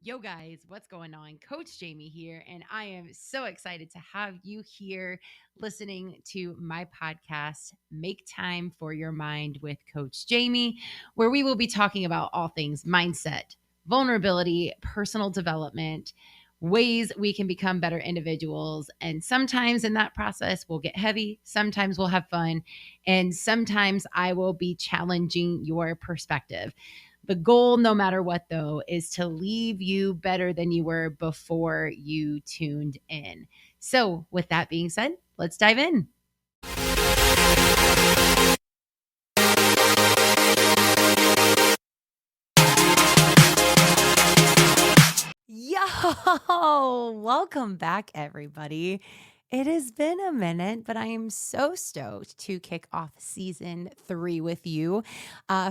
Yo, guys, what's going on? Coach Jamie here, and I am so excited to have you here listening to my podcast, Make Time for Your Mind with Coach Jamie, where we will be talking about all things mindset, vulnerability, personal development, ways we can become better individuals. And sometimes in that process, we'll get heavy, sometimes we'll have fun, and sometimes I will be challenging your perspective. The goal, no matter what, though, is to leave you better than you were before you tuned in. So, with that being said, let's dive in. Yo, welcome back, everybody. It has been a minute, but I am so stoked to kick off season 3 with you.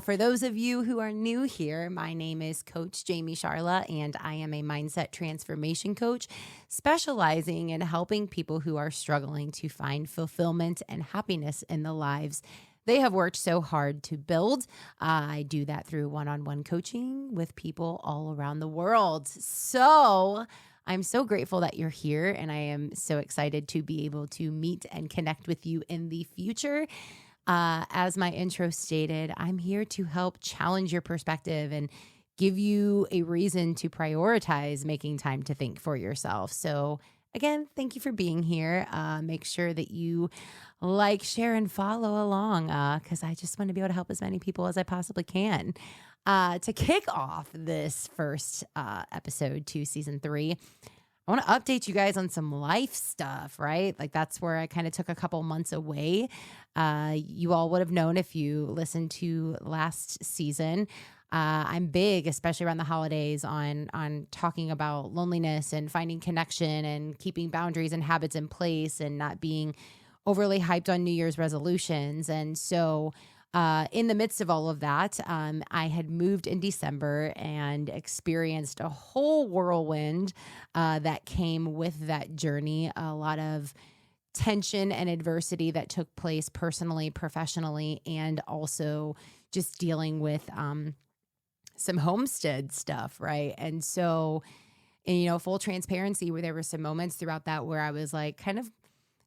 For those of you who are new here, my name is Coach Jamie Sharla, and I am a mindset transformation coach specializing in helping people who are struggling to find fulfillment and happiness in the lives they have worked so hard to build. I do that through one-on-one coaching with people all around the world. So I'm so grateful that you're here, and I am so excited to be able to meet and connect with you in the future. As my intro stated, I'm here to help challenge your perspective and give you a reason to prioritize making time to think for yourself. So again, thank you for being here. Make sure that you like, share, and follow along because I just want to be able to help as many people as I possibly can. To kick off this first episode to season 3, I want to update you guys on some life stuff, right? Like that's where I kind of took a couple months away. You all would have known if you listened to last season. I'm big, especially around the holidays, on talking about loneliness and finding connection and keeping boundaries and habits in place and not being overly hyped on New Year's resolutions. And so in the midst of all of that, I had moved in December and experienced a whole whirlwind that came with that journey. A lot of tension and adversity that took place personally, professionally, and also just dealing with some homestead stuff, right? And so, full transparency, where there were some moments throughout that where I was like kind of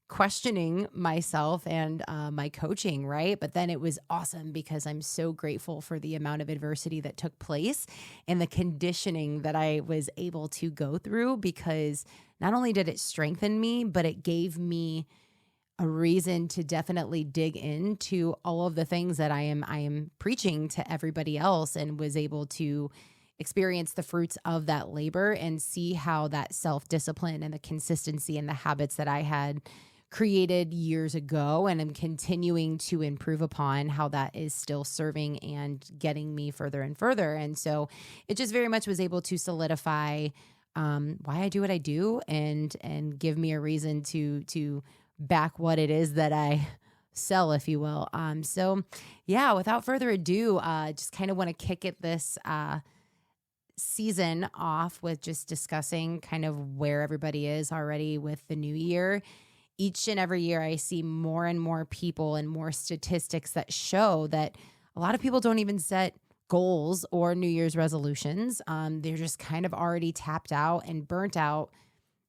questioning myself and my coaching, right? But then it was awesome because I'm so grateful for the amount of adversity that took place and the conditioning that I was able to go through, because not only did it strengthen me, but it gave me a reason to definitely dig into all of the things that I am preaching to everybody else, and was able to experience the fruits of that labor and see how that self-discipline and the consistency and the habits that I had created years ago and am continuing to improve upon, how that is still serving and getting me further and further. And so it just very much was able to solidify why I do what I do, and give me a reason to back what it is that I sell, if you will. So yeah, without further ado, just kind of want to kick it this season off with just discussing kind of where everybody is already with the new year. Each and every year, I see more and more people and more statistics that show that a lot of people don't even set goals or New Year's resolutions. They're just kind of already tapped out and burnt out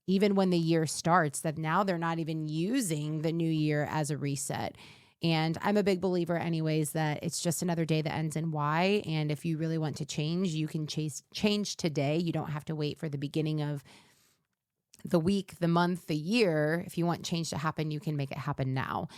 even when the year starts, that now they're not even using the new year as a reset. And I'm a big believer anyways that it's just another day that ends in Y. And if you really want to change, you can change today. You don't have to wait for the beginning of the week, the month, the year. If you want change to happen, you can make it happen now.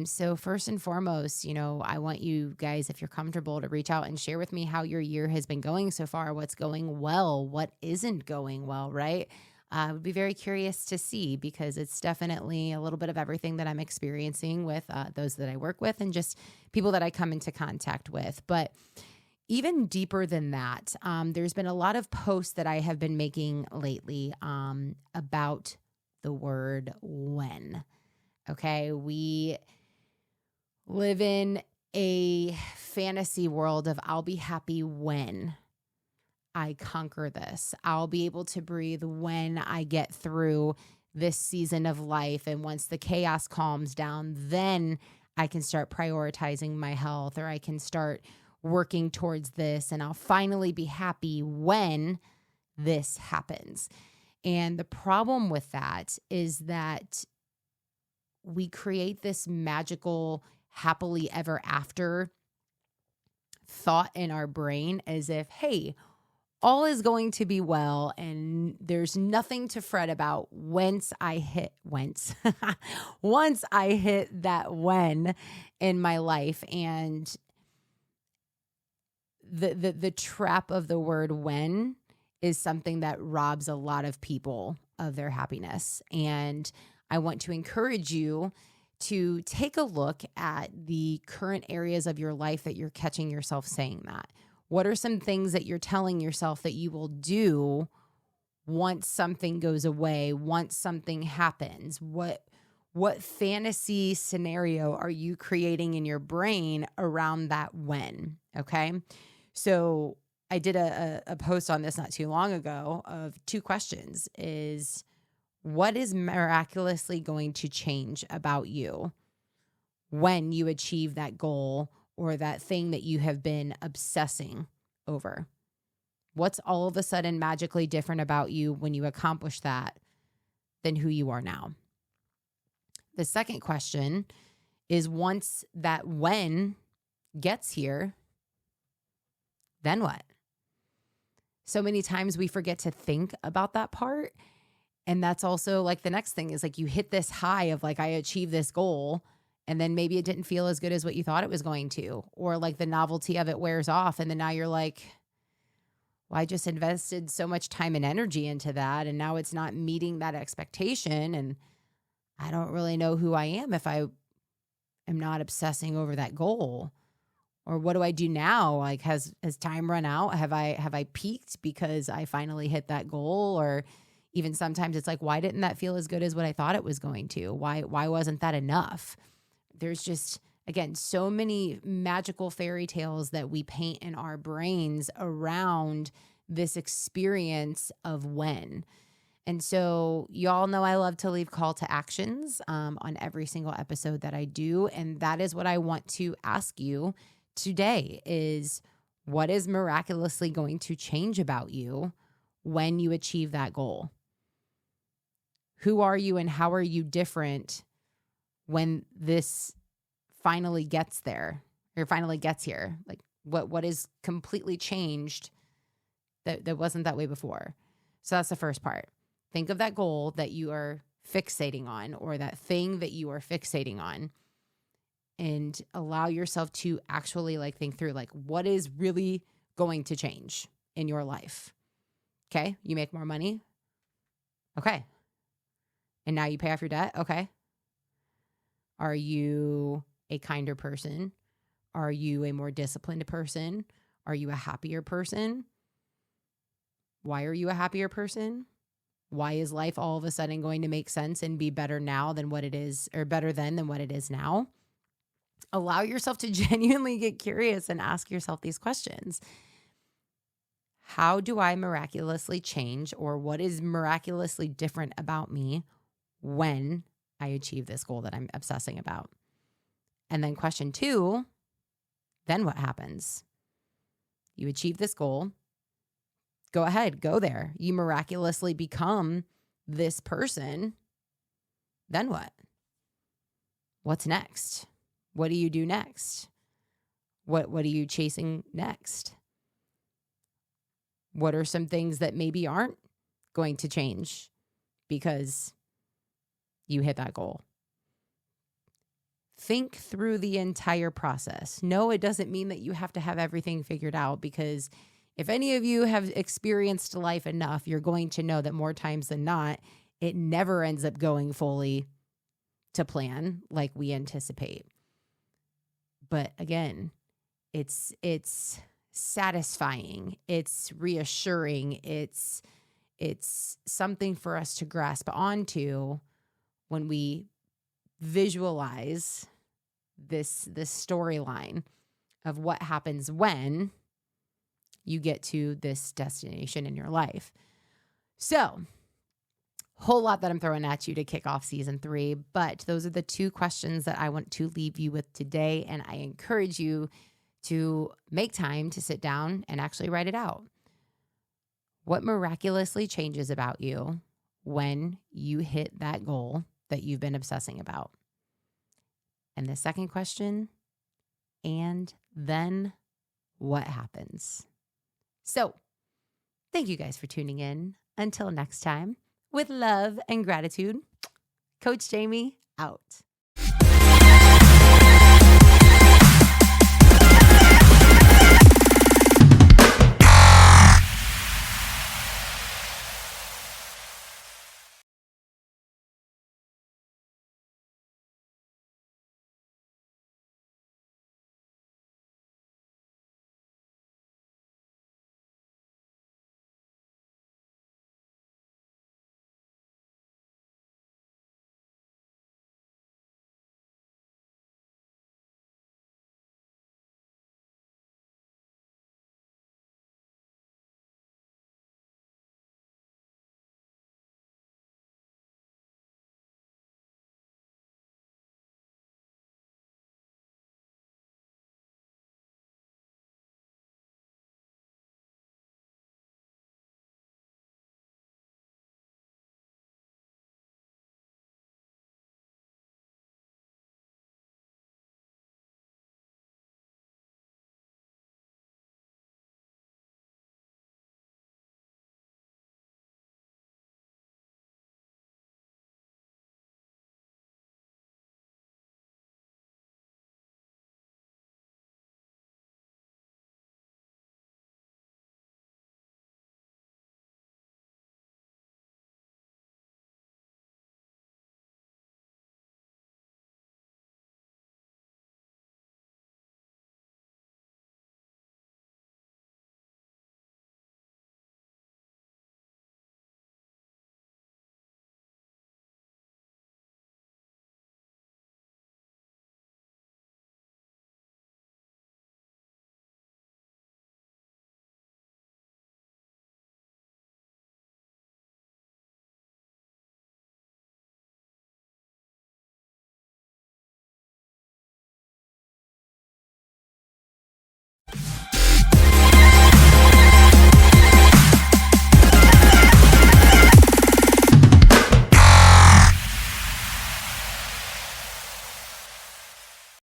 So first and foremost, I want you guys, if you're comfortable, to reach out and share with me how your year has been going so far, what's going well, what isn't going well, right? I would be very curious to see, because it's definitely a little bit of everything that I'm experiencing with those that I work with and just people that I come into contact with. But even deeper than that, there's been a lot of posts that I have been making lately about the word when. Okay, we live in a fantasy world of I'll be happy when I conquer this. I'll be able to breathe when I get through this season of life. And once the chaos calms down, then I can start prioritizing my health, or I can start working towards this, and I'll finally be happy when this happens. And the problem with that is that we create this magical, happily ever after thought in our brain as if, hey, all is going to be well and there's nothing to fret about once I hit that when in my life. And the trap of the word when is something that robs a lot of people of their happiness. And I want to encourage you to take a look at the current areas of your life that you're catching yourself saying that. What are some things that you're telling yourself that you will do once something goes away, once something happens? What fantasy scenario are you creating in your brain around that when? Okay. So I did a post on this not too long ago of 2 questions is, what is miraculously going to change about you when you achieve that goal or that thing that you have been obsessing over? What's all of a sudden magically different about you when you accomplish that than who you are now? The second question is, once that when gets here, then what? So many times we forget to think about that part. And that's also like the next thing is like you hit this high of like, I achieved this goal, and then maybe it didn't feel as good as what you thought it was going to, or like the novelty of it wears off. And then now you're like, well, I just invested so much time and energy into that, and now it's not meeting that expectation. And I don't really know who I am if I am not obsessing over that goal. Or what do I do now? Like, has time run out? Have I peaked because I finally hit that goal? Or even sometimes it's like, why didn't that feel as good as what I thought it was going to? Why wasn't that enough? There's just, again, so many magical fairy tales that we paint in our brains around this experience of when. And so y'all know I love to leave call to actions on every single episode that I do. And that is what I want to ask you today is, what is miraculously going to change about you when you achieve that goal? Who are you and how are you different when this finally gets there or finally gets here? Like what is completely changed that wasn't that way before? So that's the first part. Think of that goal that you are fixating on or that thing that you are fixating on, and allow yourself to actually like think through like what is really going to change in your life. Okay. You make more money. Okay. And now you pay off your debt. Okay. Are you a kinder person? Are you a more disciplined person? Are you a happier person? Why are you a happier person? Why is life all of a sudden going to make sense and be better now than what it is, or better than what it is now? Allow yourself to genuinely get curious and ask yourself these questions. How do I miraculously change, or what is miraculously different about me when I achieve this goal that I'm obsessing about? And then question 2, then what happens? You achieve this goal. Go ahead, go there. You miraculously become this person. Then what? What's next? What do you do next? What are you chasing next? What are some things that maybe aren't going to change because you hit that goal? Think through the entire process. No, it doesn't mean that you have to have everything figured out, because if any of you have experienced life enough, you're going to know that more times than not, it never ends up going fully to plan like we anticipate. But again, it's satisfying. It's reassuring. It's something for us to grasp onto when we visualize this storyline of what happens when you get to this destination in your life. So, whole lot that I'm throwing at you to kick off season 3, but those are the 2 questions that I want to leave you with today. And I encourage you to make time to sit down and actually write it out. What miraculously changes about you when you hit that goal that you've been obsessing about? And the second question, and then what happens? So, thank you guys for tuning in. Until next time, with love and gratitude, Coach Jamie out.